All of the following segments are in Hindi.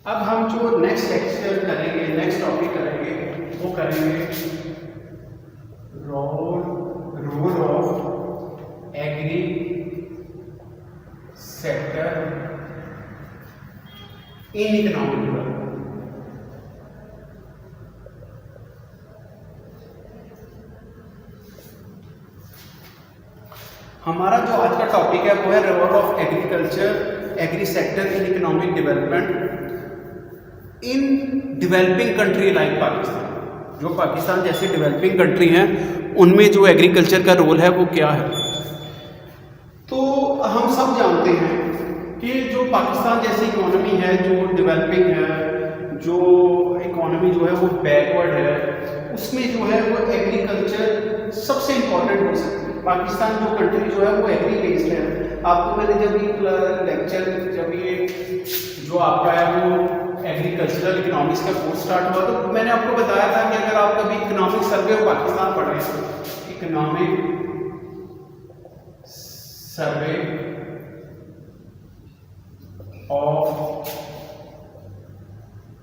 अब हम जो नेक्स्ट लेक्चर करेंगे, नेक्स्ट टॉपिक करेंगे, वो करेंगे role of agri sector in economic development. हमारा जो आज का टॉपिक है वो है role of agri sector in economic development in developing country like Pakistan. जो पाकिस्तान जैसे डेवलपिंग कंट्री हैं उनमें जो एग्रीकल्चर का रोल है वो क्या है। तो हम सब जानते हैं कि जो पाकिस्तान जैसी इकोनॉमी है, जो डेवलपिंग है, जो इकोनॉमी जो है वो बैकवर्ड है, उसमें जो है वो एग्रीकल्चर सबसे इम्पोर्टेंट हो सकती है। पाकिस्तान जो कंट्री जो है वो एग्री बेस्ड है। आपको मैंने जब ये लेक्चर, जब ये जो आपका है वो एग्रीकल्चरल इकोनॉमिक्स का कोर्स स्टार्ट हुआ तो मैंने आपको बताया था कि अगर आप कभी इकोनॉमिक सर्वे ऑफ पाकिस्तान पढ़ें, इकोनॉमिक सर्वे ऑफ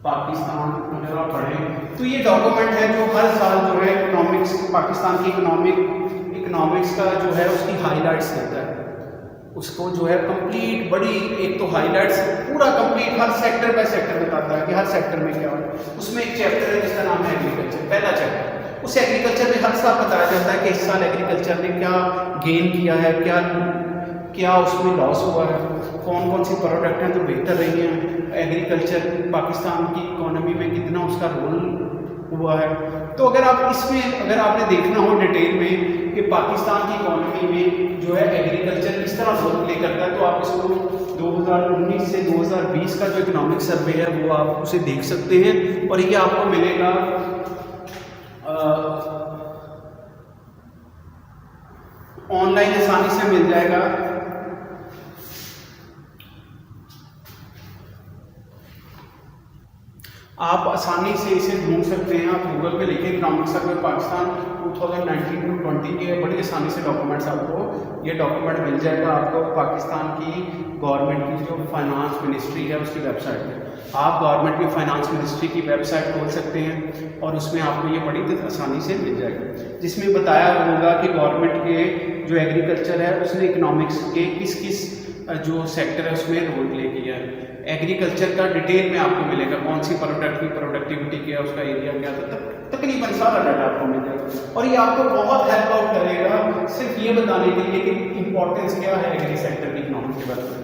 पाकिस्तान अगर आप पढ़ें तो ये डॉक्यूमेंट है जो हर साल जो है इकोनॉमिक्स, पाकिस्तान की इकोनॉमिक्स का जो है उसकी हाईलाइट्स देता है। उसको जो है कंप्लीट बड़ी एक तो हाईलाइट्स पूरा complete her sector by sector बताता है कि हर सेक्टर में क्या है। उसमें एक चैप्टर है जिसका नाम है एग्रीकल्चर, पहला चैप्टर। उस एग्रीकल्चर में हर साल बताया जाता है कि इस साल एग्रीकल्चर ने क्या गेन किया है, क्या उसमें लॉस हुआ है, कौन कौन सी प्रोडक्ट हैं जो बेहतर रही हैं, एग्रीकल्चर पाकिस्तान की इकोनॉमी में कितना उसका रोल हुआ है। तो अगर आप इसमें अगर आपने देखना हो डिटेल में कि पाकिस्तान की इकोनॉमी में जो है एग्रीकल्चर किस तरह रोल प्ले करता है तो आप इसको 2019 से 2020 का जो इकोनॉमिक सर्वे है वो आप उसे देख सकते हैं और ये आपको मिलेगा ऑनलाइन आसानी से मिल जाएगा। आप आसानी से इसे ढूंढ सकते हैं। आप गूगल पे लिखें इकोनॉमिक सर्वे पाकिस्तान 2019 टू 20 के, बड़ी आसानी से डॉक्यूमेंट्स आपको ये डॉक्यूमेंट मिल जाएगा। आपको पाकिस्तान की गवर्नमेंट की जो फाइनेंस मिनिस्ट्री है उसकी वेबसाइट है। आप गवर्नमेंट की फाइनेंस मिनिस्ट्री की वेबसाइट खोल सकते हैं और उसमें आपको ये बड़ी आसानी से मिल जाएगा, जिसमें बताया होगा कि गवर्नमेंट के जो एग्रीकल्चर है उसने इकोनॉमिक्स के किस किस जो सेक्टर है उसमें रोल प्ले किया है। एग्रीकल्चर का डिटेल में आपको मिलेगा, कौन सी प्रोडक्ट की प्रोडक्टिविटी क्या है, उसका एरिया क्या था, तकरीबन सारा डाटा आपको मिल जाएगा। और ये आपको बहुत हेल्प आउट करेगा सिर्फ ये बताने के लिए कि इंपॉर्टेंस क्या है एग्री सेक्टर की इकोनॉमिक डेवलपमेंट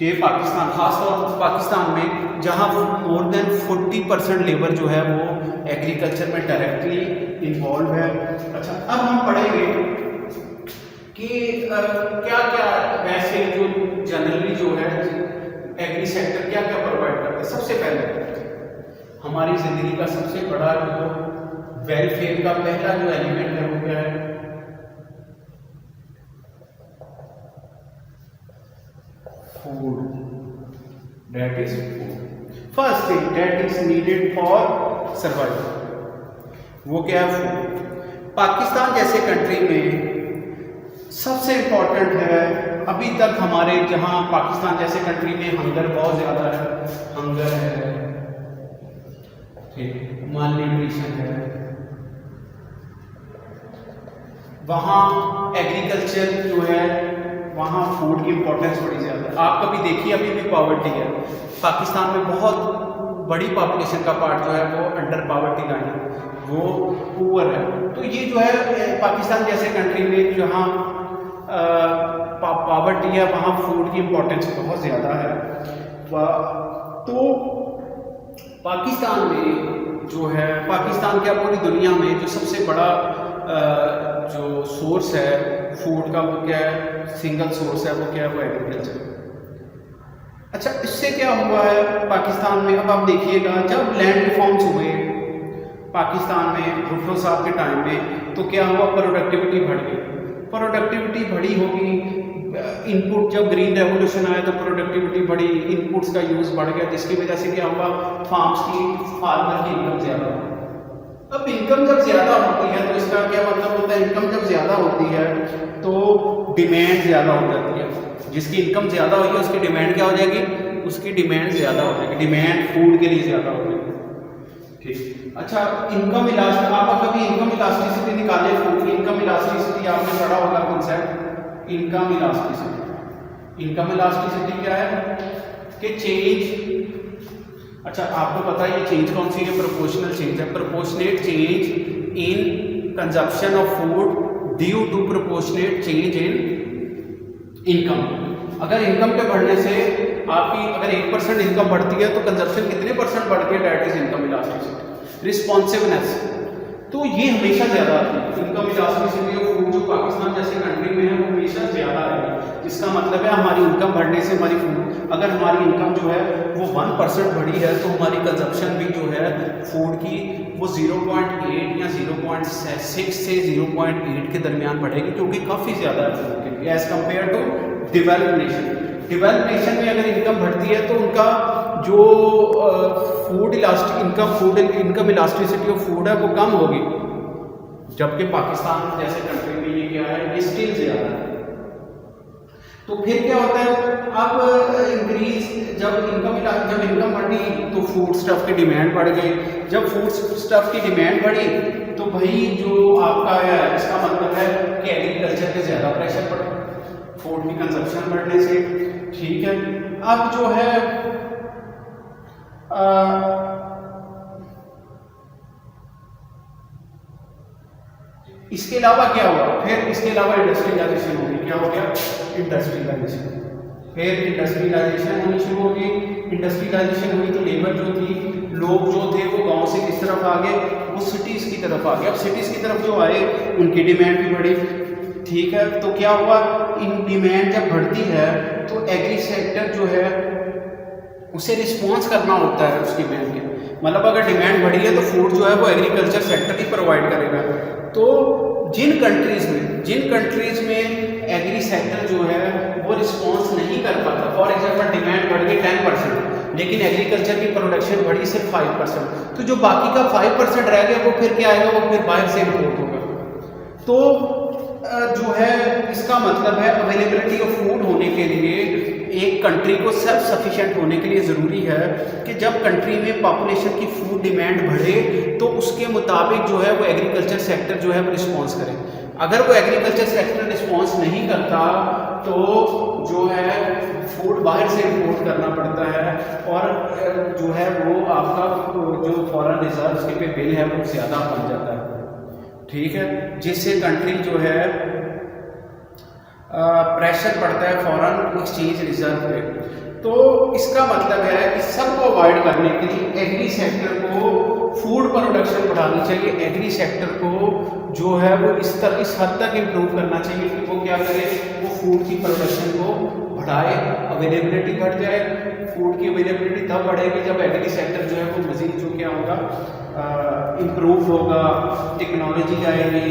के। पाकिस्तान, खासतौर पर पाकिस्तान में जहाँ मोर देन 40% लेबर जो है वो एग्रीकल्चर में डायरेक्टली इन्वॉल्व है। अच्छा, अब हम पढ़ेंगे कि क्या क्या वैसे जो जनरली जो है एग्री सेक्टर क्या क्या प्रोवाइड करता है। सबसे पहले हमारी जिंदगी का सबसे बड़ा जो वेलफेयर का पहला जो एलिमेंट है वो क्या है, food. That is food. First thing that is needed for survival, वो क्या है, फूड। पाकिस्तान जैसे कंट्री में सबसे इम्पोर्टेंट है अभी तक हमारे, जहां पाकिस्तान जैसे कंट्री में हंगर बहुत ज़्यादा है, हंगर है, ठीक, माल न्यूट्रिशन है, वहाँ एग्रीकल्चर जो है वहाँ फूड की इम्पोर्टेंस बड़ी ज़्यादा है। आप कभी देखिए अभी भी पॉवर्टी है पाकिस्तान में, बहुत बड़ी पॉपुलेशन का पार्ट जो है वो अंडर पॉवर्टी लाइन है, वो पुअर है। तो ये जो है पाकिस्तान जैसे कंट्री में जहाँ पॉवर्टी है वहाँ फूड की इम्पोर्टेंस बहुत ज़्यादा है। तो पाकिस्तान में जो है, पाकिस्तान क्या पूरी दुनिया में जो सबसे बड़ा जो सोर्स है फूड का वो क्या है, सिंगल सोर्स है वो क्या है, वो एग्रीकल्चर। अच्छा, इससे क्या हुआ है पाकिस्तान में, अब आप देखिएगा जब लैंड रिफॉर्म्स हुए पाकिस्तान में भुट्टो साहब के टाइम में तो क्या हुआ, प्रोडक्टिविटी बढ़ गई। प्रोडक्टिविटी बढ़ी होगी, इनपुट, जब ग्रीन रेवोल्यूशन आया तो प्रोडक्टिविटी बढ़ी, इनपुट्स का यूज़ बढ़ गया, जिसकी वजह से क्या हुआ, फार्मर की इनकम ज़्यादा हुई। अब इनकम जब ज़्यादा होती है तो इसका क्या मतलब होता है, इनकम जब ज़्यादा होती है तो डिमांड ज़्यादा हो जाती है। जिसकी इनकम ज़्यादा हुई है उसकी डिमांड क्या हो जाएगी, उसकी डिमांड ज़्यादा हो जाएगी, डिमांड फूड के लिए ज़्यादा हो जाएगी। ठीक, अच्छा इनकम इलास्टिसिटी, आप कभी इनकम इलास्टिसिटी निकाले, फूड की इनकम इलास्टिसिटी आपने पढ़ा होगा concept income elasticity. Income elasticity क्या है कि चेंज, अच्छा आपको पता है ये चेंज कौन सी है, प्रोपोर्शनल चेंज है, proportionate change in consumption of food due to proportionate change in income. अगर इनकम के बढ़ने से आपकी अगर 1% इनकम बढ़ती है तो कंजप्शन कितने परसेंट बढ़ गया, that is income elasticity. Responsiveness, तो ये हमेशा ज़्यादा आती है इनकम इलास्टिसिटी ऑफ फूड, जो पाकिस्तान जैसे कंट्री में है वो हमेशा ज़्यादा आएगी। इसका मतलब है हमारी इनकम बढ़ने से हमारी फूड, अगर हमारी इनकम जो है वो 1% बढ़ी है तो हमारी कंजप्शन भी जो है फूड की वो 0.8 या 0.6 से 0.8 के दरमियान बढ़ेगी, क्योंकि काफ़ी ज़्यादा है फूड के लिए as compare to developed nation. Developed nation में अगर इनकम बढ़ती है तो उनका जो food income elasticity of food है वो कम होगी, जबकि पाकिस्तान जैसे कंट्री में ये क्या है, ये स्टिल ज़्यादा है। तो फिर क्या होता है, अब इंक्रीज जब इनकम बढ़ी तो फूड स्टफ की डिमांड बढ़ गई, जब फूड स्टफ की डिमांड बढ़ी तो भाई जो आपका है इसका मतलब है कि एग्रीकल्चर पे ज़्यादा प्रेशर पड़ा फूड की कंजप्शन बढ़ने से। ठीक है, अब जो है इसके अलावा क्या हुआ, फिर इसके अलावा इंडस्ट्रियलाइजेशन होगी। क्या हो गया, इंडस्ट्रियलाइजेशन, फिर इंडस्ट्रियलाइजेशन होनी शुरू होगी। इंडस्ट्रियलाइजेशन हुई तो लेबर जो थी, लोग जो थे वो गांव से किस तरफ आ गए, वो सिटीज़ की तरफ आ गए। अब सिटीज़ की तरफ जो आए उनकी डिमांड भी बढ़ी। ठीक है, तो क्या हुआ, इन डिमांड जब बढ़ती है तो एग्री सेक्टर जो है उसे रिस्पॉन्स करना होता है उस डिमांड के, मतलब अगर डिमांड बढ़ी है तो फूड जो है वो एग्रीकल्चर सेक्टर ही प्रोवाइड करेगा। तो जिन कंट्रीज़ में एग्री सेक्टर जो है वो रिस्पॉन्स नहीं कर पाता, फॉर एग्जांपल डिमांड बढ़ गई 10% लेकिन एग्रीकल्चर की प्रोडक्शन बढ़ी सिर्फ 5%, तो जो बाकी का 5% रह गया वो फिर क्या आएगा, वो फिर बाहर से इम्पोर्ट होगा। तो जो है इसका मतलब है अवेलेबिलिटी ऑफ फूड होने के लिए, एक कंट्री को सेल्फ सफिशिएंट होने के लिए ज़रूरी है कि जब कंट्री में पॉपुलेशन की फूड डिमांड बढ़े तो उसके मुताबिक जो है वो एग्रीकल्चर सेक्टर जो है वो रिस्पॉन्स करे। अगर वो एग्रीकल्चर सेक्टर रिस्पॉन्स नहीं करता तो जो है फूड बाहर से इम्पोर्ट करना पड़ता है, और जो है वो आपका जो फॉरेन रिजर्व्स के पे बिल है वो ज़्यादा बन जाता है। ठीक है, जिससे कंट्री जो है प्रेशर पड़ता है फॉरेन एक्सचेंज रिजर्व पे। तो इसका मतलब है कि सबको अवॉइड करने के लिए एग्री सेक्टर को फूड प्रोडक्शन बढ़ानी चाहिए, एग्री सेक्टर को जो है वो इस हद तक इम्प्रूव करना चाहिए कि वो क्या करे, वो फूड की प्रोडक्शन को बढ़ाए, अवेलेबिलिटी बढ़ जाए। फूड की अवेलेबिलिटी तब बढ़ेगी जब एग्री सेक्टर जो है वो मज़ीद जो क्या होगा, इम्प्रूव होगा, टेक्नोलॉजी आएगी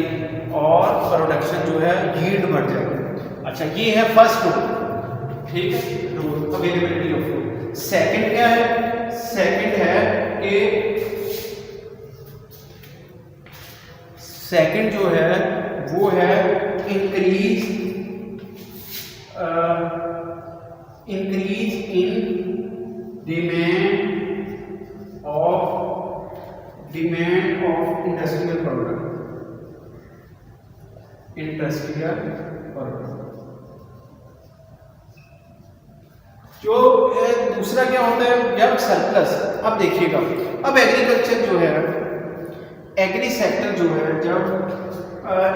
और प्रोडक्शन जो है यील्ड बढ़ जाएगी। अच्छा, ये है फर्स्ट रूल। ठीक है, rule availability of food. Second क्या है, सेकंड है कि सेकंड जो है वो है increase in demand of industrial product, जो दूसरा क्या होता है, जब सरप्लस। अब देखिएगा, अब एग्रीकल्चर जो है, एग्री सेक्टर जो है, जब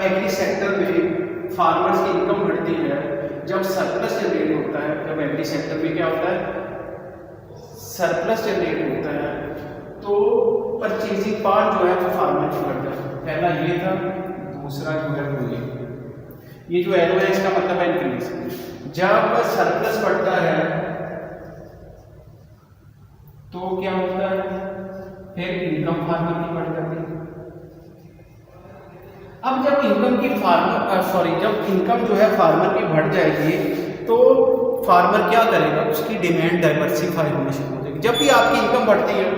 एग्री सेक्टर में फार्मर्स की इनकम बढ़ती है, जब सरप्लस जनरेट होता है, जब एग्री सेक्टर में क्या होता है, सरप्लस जनरेट होता है, तो परचेजिंग पावर जो है वो फार्मर की बढ़ जाता है। पहला ये था, दूसरा जो है वो ये जो एरो है इसका मतलब है इंक्रीज। जब सरप्लस बढ़ता है तो क्या होता है, फिर इनकम फार्मर की बढ़ जाती है। अब जब इनकम जो है फार्मर की बढ़ जाएगी तो फार्मर क्या करेगा, उसकी डिमांड डाइवर्सिफाई होनी शुरू हो जाएगी। जब भी आपकी इनकम बढ़ती है,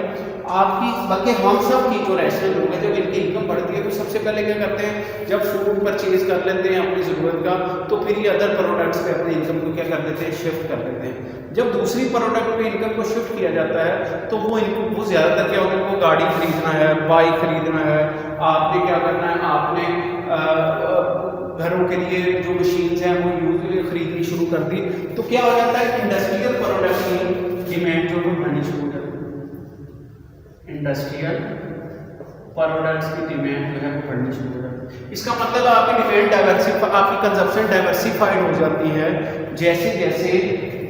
आपकी, बल्कि हम सब की जो रैशनल लोग हैं, जब इनकी इनकम बढ़ती है तो सबसे पहले क्या करते हैं, जब फूड परचेज कर लेते हैं अपनी ज़रूरत का, तो फिर ये अदर प्रोडक्ट्स पे अपनी इनकम को क्या कर देते हैं, शिफ्ट कर देते हैं। जब दूसरी प्रोडक्ट पे इनकम को शिफ्ट किया जाता है तो वो इनको वो ज़्यादातर क्या होगा, उनको गाड़ी खरीदना है, बाइक खरीदना है, आपने क्या करना है, आपने घरों के लिए जो मशीन्स हैं वो यूज खरीदनी शुरू कर दी। तो क्या हो जाता है, इंडस्ट्रियल प्रोडक्ट की डिमांड जो है बढ़नी शुरू हो जाती है। इंडस्ट्रियल प्रोडक्ट्स की डिमांड जो है वो बढ़नी शुरू हो जाती है। इसका मतलब आपकी डिमांड आपकी कंजप्शन डाइवर्सिफाइड हो जाती है, जैसे जैसे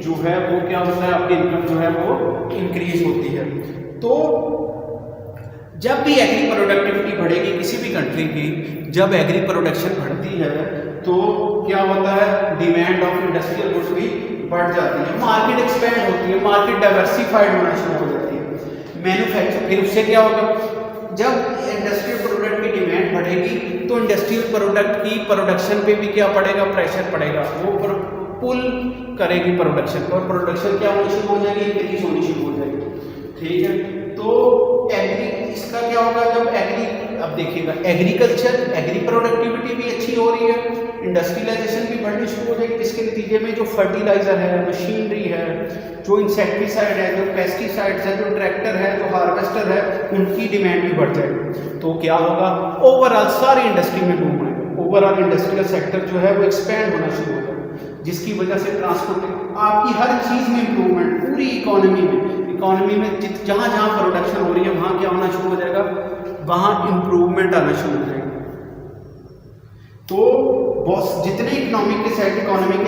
जो है वो क्या होता है, आपकी इनकम जो है वो इंक्रीज होती है। तो जब भी एग्री प्रोडक्टिविटी बढ़ेगी किसी भी कंट्री की, जब एग्री प्रोडक्शन बढ़ती है तो क्या होता है, डिमांड ऑफ इंडस्ट्रियल गुड्स भी बढ़ जाती है, मार्केट एक्सपेंड होती है, मार्केट डाइवर्सिफाइड होना शुरू हो जाती है, मैन्युफैक्चर। फिर उससे क्या होगा, जब इंडस्ट्रियल प्रोडक्ट की डिमांड बढ़ेगी तो इंडस्ट्रियल प्रोडक्ट की प्रोडक्शन पे भी क्या पड़ेगा, प्रेशर पड़ेगा, वो पुल करेगी प्रोडक्शन, और प्रोडक्शन क्या होनी शुरू हो जाएगी, इंक्रीज होनी शुरू हो जाएगी। ठीक है, तो एग्री, इसका क्या होगा, जब एग्री, अब देखिएगा एग्रीकल्चर, एग्री प्रोडक्टिविटी भी अच्छी हो रही है, इंडस्ट्रियलाइजेशन भी बढ़नी शुरू हो जाएगी, जिसके नतीजे में जो फर्टिलाइजर है, मशीनरी है, जो इंसेक्टिसाइड है, जो पेस्टिसाइड्स है, जो ट्रैक्टर है, जो हार्वेस्टर है, उनकी डिमांड भी बढ़ जाएगी। तो क्या होगा, ओवरऑल सारी इंडस्ट्री में बूम आएगा, ओवरऑल इंडस्ट्रियल सेक्टर जो है वो एक्सपैंड होना शुरू हो जाएगा, जिसकी वजह से ट्रांसपोर्ट, आपकी हर चीज़ में इम्प्रूवमेंट, पूरी इकोनॉमी में जहाँ जहाँ प्रोडक्शन हो रही है वहाँ क्या होना शुरू हो जाएगा, वहाँ इम्प्रूवमेंट आना शुरू हो जाएगा। तो बॉस जितने इकोनॉमी के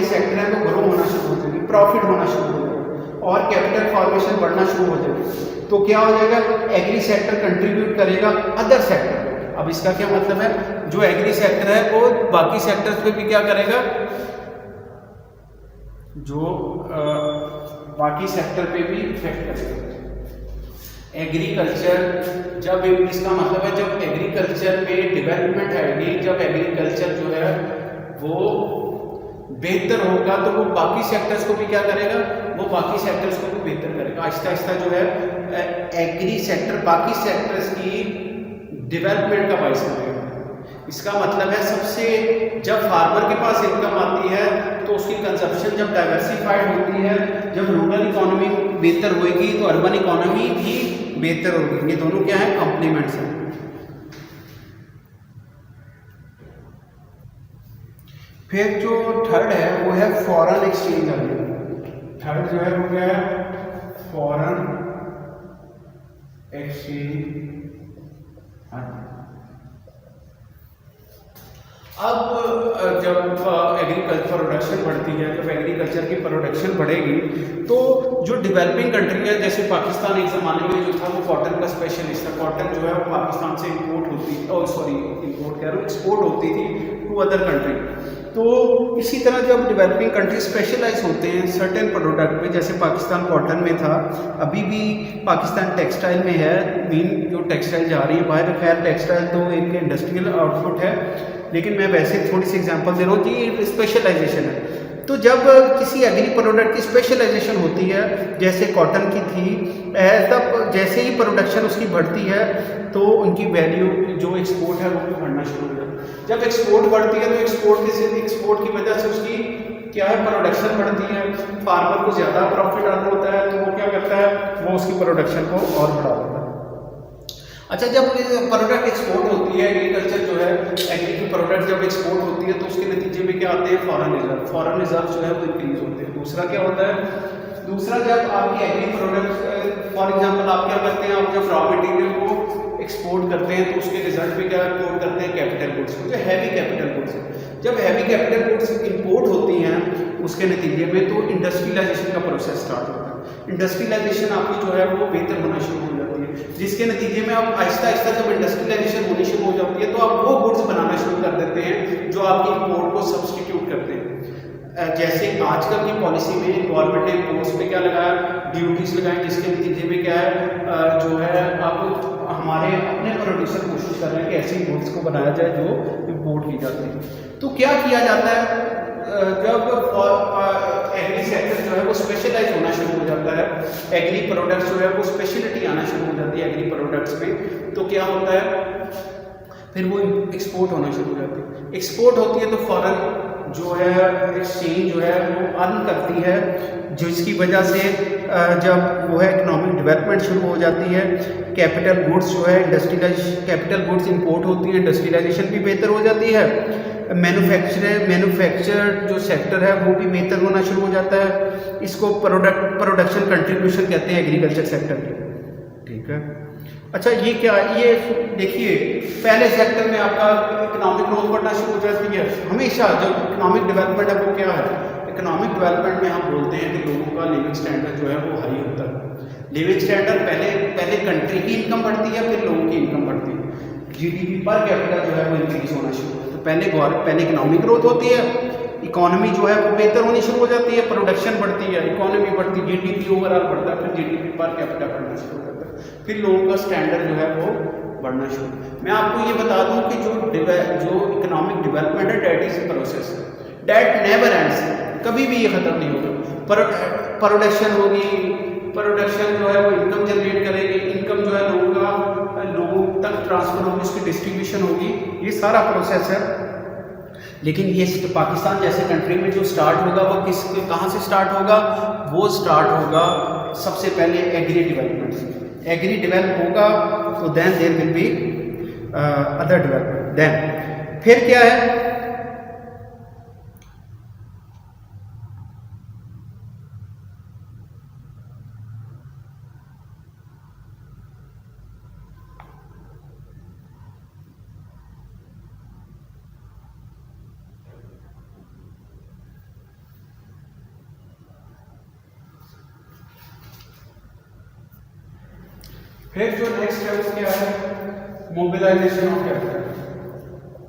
सेक्टर हैं वो ग्रो होना शुरू हो जाएंगे, प्रॉफिट होना शुरू हो जाएगा और कैपिटल फॉर्मेशन बढ़ना शुरू हो जाएगा। तो क्या हो जाएगा, एग्री सेक्टर कंट्रीब्यूट करेगा अदर सेक्टर। अब इसका क्या मतलब है, जो एग्री सेक्टर है वो बाकी सेक्टर्स पे भी क्या करेगा, जो बाकी सेक्टर पे भी इफेक्ट करेगा। एग्रीकल्चर, जब इसका मतलब है जब एग्रीकल्चर में डेवलपमेंट आएगी, जब एग्रीकल्चर जो है वो बेहतर होगा तो वो बाकी सेक्टर्स को भी क्या करेगा, वो बाकी सेक्टर्स को भी बेहतर करेगा। आहिस्ता आहिस्ता जो है एग्री सेक्टर बाकी सेक्टर्स की डेवलपमेंट का बाइस करेगा। इसका मतलब है सबसे, जब फार्मर के पास इनकम आती है तो उसकी कंजप्शन जब डाइवर्सिफाइड होती है, जब रूरल इकोनॉमी बेहतर होगी तो अर्बन इकोनॉमी भी बेहतर होगी। ये दोनों क्या है, कॉम्प्लीमेंट्स हैं। फिर जो थर्ड है वो है फॉरेन एक्सचेंज अर्निंग। थर्ड जो है वो क्या है, फॉरेन एक्सचेंज अर्निंग। अब जब एग्रीकल्चर प्रोडक्शन बढ़ती है, जब एग्रीकल्चर की प्रोडक्शन बढ़ेगी तो जो डेवलपिंग कंट्री है, जैसे पाकिस्तान एक ज़माने में जो था वो कॉटन का स्पेशलिस्ट था, कॉटन जो है वो पाकिस्तान से एक्सपोर्ट होती थी टू अदर कंट्री। तो इसी तरह जब डेवलपिंग कंट्री स्पेशलाइज होते हैं सर्टेन प्रोडक्ट में, जैसे पाकिस्तान कॉटन में था, अभी भी पाकिस्तान टेक्सटाइल में है, मेन जो टेक्सटाइल जा रही है बाहर। खैर टेक्सटाइल तो एक इंडस्ट्रियल आउटपुट है, लेकिन मैं वैसे थोड़ी सी एग्जांपल दे रहा हूँ कि स्पेशलाइजेशन है। तो जब किसी एग्री प्रोडक्ट की स्पेशलाइजेशन होती है, जैसे कॉटन की थी, तब जैसे ही प्रोडक्शन उसकी बढ़ती है तो उनकी वैल्यू जो एक्सपोर्ट है वो भी बढ़ना शुरू हो जाता है। जब एक्सपोर्ट बढ़ती है तो एक्सपोर्ट की वजह से उसकी क्या है, प्रोडक्शन बढ़ती है, फार्मर को ज़्यादा प्रॉफिट अर्न होता है, तो वो क्या करता है, वो उसकी प्रोडक्शन को और बढ़ा देता है। अच्छा, जब प्रोडक्ट एक्सपोर्ट होती है, एग्रीकल्चर जो है, एग्री की प्रोडक्ट जब एक्सपोर्ट होती है तो उसके नतीजे में क्या आते हैं, फॉरेन रिजर्व जो है वो इंक्रीज होते हैं। दूसरा क्या होता है, दूसरा जब आपकी एग्री प्रोडक्ट, फॉर एग्जांपल आप क्या करते हैं, आप जब रॉ मटेरियल को एक्सपोर्ट करते हैं तो उसके रिजल्ट में क्या इंपोर्ट करते हैं, कैपिटल गुड्स, जो हैवी कैपिटल गुड्स है। जब हैवी कैपिटल गुड्स इंपोर्ट होती हैं उसके नतीजे में तो इंडस्ट्रियलाइजेशन का प्रोसेस स्टार्ट होता है। इंडस्ट्रियलाइजेशन आपकी जो है वो बेहतर होना शुरू हो जाती है, जिसके नतीजे में आप आहिस्ता आहिस्ता जब इंडस्ट्रियलाइजेशन होनी शुरू हो जाती है तो आप वो गुड्स बनाना शुरू कर देते हैं जो आपकी इंपोर्ट को सब्सटीट्यूट करते हैं। जैसे आजकल की पॉलिसी में गवर्नमेंट ने इंपोर्ट्स पे क्या लगाया, ड्यूटीज लगाई, जिसके नतीजे में क्या है, जो है आप हमारे अपने प्रोड्यूसर कोशिश कर रहे हैं कि ऐसी गुड्स को बनाया जाए जो इंपोर्ट की जाती है। तो क्या किया जाता है, जब एग्री सेक्टर जो है वो स्पेशलाइज होना शुरू हो जाता है, एग्री प्रोडक्ट्स जो है वो स्पेशलिटी आना शुरू हो जाती है एग्री प्रोडक्ट्स में, तो क्या होता है फिर वो एक्सपोर्ट होना शुरू हो जाती है। एक्सपोर्ट होती है तो फॉरेन जो है एक्सचेंज जो है वो अर्न करती है, जिसकी वजह से जब वो है इकोनॉमिक डेवलपमेंट शुरू हो जाती है, कैपिटल गुड्स जो है कैपिटल गुड्स इंपोर्ट होती है, इंडस्ट्रियलाइजेशन भी बेहतर हो जाती है, मैन्युफैक्चर जो सेक्टर है वो भी बेहतर होना शुरू हो जाता है। इसको प्रोडक्शन कंट्रीब्यूशन कहते हैं एग्रीकल्चर सेक्टर के, ठीक है। अच्छा ये क्या, ये देखिए पहले सेक्टर में आपका इकोनॉमिक ग्रोथ बढ़ना शुरू हो जाती है। हमेशा जब इकोनॉमिक डेवलपमेंट है वो क्या है, इकोनॉमिक डेवलपमेंट में हम बोलते हैं कि लोगों का लिविंग स्टैंडर्ड जो है वो हाई होता है। लिविंग स्टैंडर्ड पहले कंट्री की इनकम बढ़ती है, फिर लोगों की इनकम बढ़ती है, जीडीपी पर कैपिटा जो है वो इंक्रीज होना शुरू होता है। तो पहले इकोनॉमिक ग्रोथ होती है, इकोनॉमी जो है वो बेहतर होनी शुरू हो जाती है, प्रोडक्शन बढ़ती है, इकोनॉमी बढ़ती है, जीडीपी ओवरऑल बढ़ता है, फिर जीडीपी पर कैपिटा बढ़ना शुरू हो जाता है, फिर लोगों का स्टैंडर्ड जो है वो बढ़ना शुरू। मैं आपको ये बता दूं कि जो इकोनॉमिक डेवलपमेंट है that is process, that never ends, कभी भी ये खत्म नहीं होगा। प्रोडक्शन होगी, प्रोडक्शन जो है वो इनकम जनरेट करेगी, इनकम जो है लोगों तक ट्रांसफर होगी, उसकी डिस्ट्रीब्यूशन होगी, ये सारा प्रोसेस है। लेकिन ये पाकिस्तान जैसे कंट्री में जो स्टार्ट होगा वो कहाँ से स्टार्ट होगा, वो स्टार्ट होगा सबसे पहले एग्री डेवलपमेंट से। एग्री डेवलप होगा तो then there will be other development. Then फिर क्या है, फिर जो नेक्स्ट है वो क्या है, mobilisation of capital,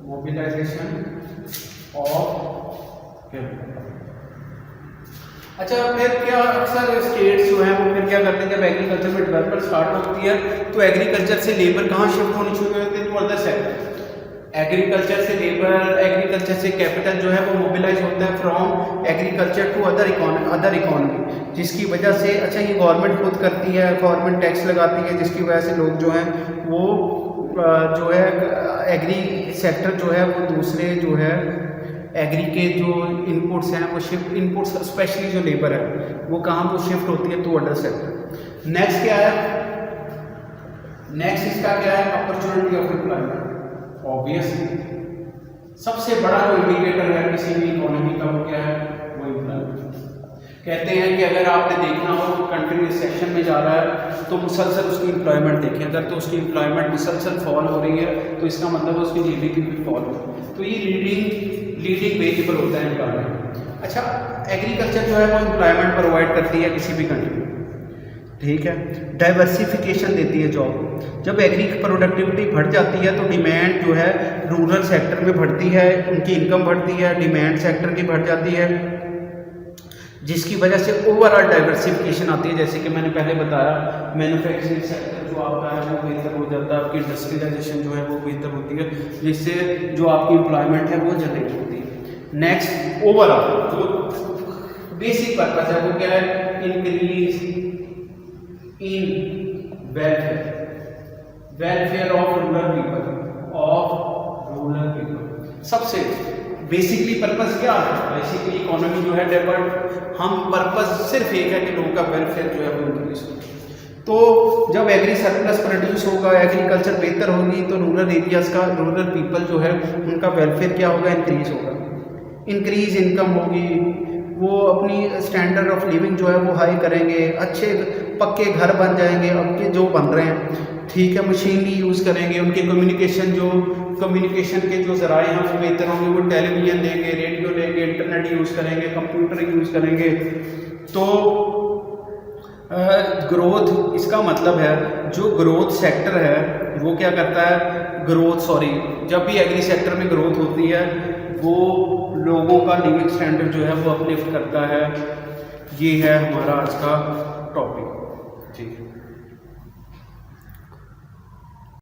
mobilisation of capital. अच्छा फिर क्या, अक्सर स्टेट्स जो है वो फिर क्या करते हैं, जब एग्रीकल्चर में डेवलपमेंट स्टार्ट होती है तो एग्रीकल्चर से लेबर कहाँ शिफ्ट होनी शुरू होती है, तो अदर सेक्टर। एग्रीकल्चर से लेबर, एग्रीकल्चर से कैपिटल जो है वो मोबिलाइज होता है from agriculture to other economy, जिसकी वजह से, अच्छा ये गवर्नमेंट खुद करती है, गवर्नमेंट टैक्स लगाती है, जिसकी वजह से लोग जो हैं वो जो है एग्री सेक्टर जो है वो दूसरे जो है एग्री के जो इनपुट्स हैं वो शिफ्ट, इनपुट्स स्पेशली जो लेबर है वो कहाँ वो शिफ्ट होती है टू अदर सेक्टर। नेक्स्ट क्या है, नेक्स्ट इसका क्या है, अपॉर्चुनिटी ऑफ एम्प्लॉयमेंट। ऑब्वियसली सबसे बड़ा जो इंडिकेटर है किसी भी इकोनॉमी का वो क्या है, वो एम्प्लॉयमेंट। कहते हैं कि अगर आपने देखना हो कंट्री रिसेशन में जा रहा है तो मुसलसल उसकी एम्प्लॉयमेंट देखें, अगर तो उसकी एम्प्लॉयमेंट मुसलसल फॉल हो रही है तो इसका मतलब है उसकी जीडीपी भी फॉल हो रही है, तो ये लीडिंग वेरिएबल होता है एम्प्लॉयमेंट। अच्छा एग्रीकल्चर जो है वो एम्प्लॉयमेंट प्रोवाइड करती है किसी भी कंट्री में, ठीक है, डाइवर्सिफिकेशन देती है जॉब। जब एग्री की प्रोडक्टिविटी बढ़ जाती है तो डिमांड जो है रूरल सेक्टर में बढ़ती है, उनकी इनकम बढ़ती है, डिमांड सेक्टर की बढ़ जाती है, जिसकी वजह से ओवरऑल डाइवर्सिफिकेशन आती है। जैसे कि मैंने पहले बताया, मैन्युफैक्चरिंग सेक्टर जो आपका है वो बेहतर हो जाता है, आपकी इंडस्ट्रियलाइजेशन जो है वो बेहतर होती है, जिससे जो आपकी एम्प्लॉयमेंट है वो जनरेट होती है। नेक्स्ट ओवरऑल जो बेसिक पर्पज है वो क्या है, increase in welfare of rural people, सबसे बेसिकली पर्पस क्या है, बेसिकली इकोनॉमी जो है डेवलप, हम पर्पस सिर्फ एक है कि लोगों का वेलफेयर जो है वो इंक्रीज हो। तो जब एग्री सरप्लस प्रोड्यूस होगा, एग्रीकल्चर बेहतर होगी तो रूरल एरियाज का, रूरल पीपल जो है उनका वेलफेयर क्या होगा, इंक्रीज होगा, इंक्रीज इनकम होगी, वो अपनी स्टैंडर्ड ऑफ लिविंग जो है वो हाई करेंगे, अच्छे पक्के घर बन जाएंगे, अब के जो बन रहे हैं, ठीक है, मशीनरी यूज़ करेंगे, उनके कम्युनिकेशन के जो ज़राए हैं वो बेहतर होंगे, वो टेलीविज़न लेंगे, रेडियो लेंगे, इंटरनेट यूज़ करेंगे, कंप्यूटर यूज़ करेंगे। तो ग्रोथ, इसका मतलब है जो ग्रोथ सेक्टर है वो क्या करता है, जब भी एग्री सेक्टर में ग्रोथ होती है वो लोगों का लिविंग स्टैंडर्ड जो है वो अपलिफ्ट करता है। ये है हमारा आज का टॉपिक, ठीक है।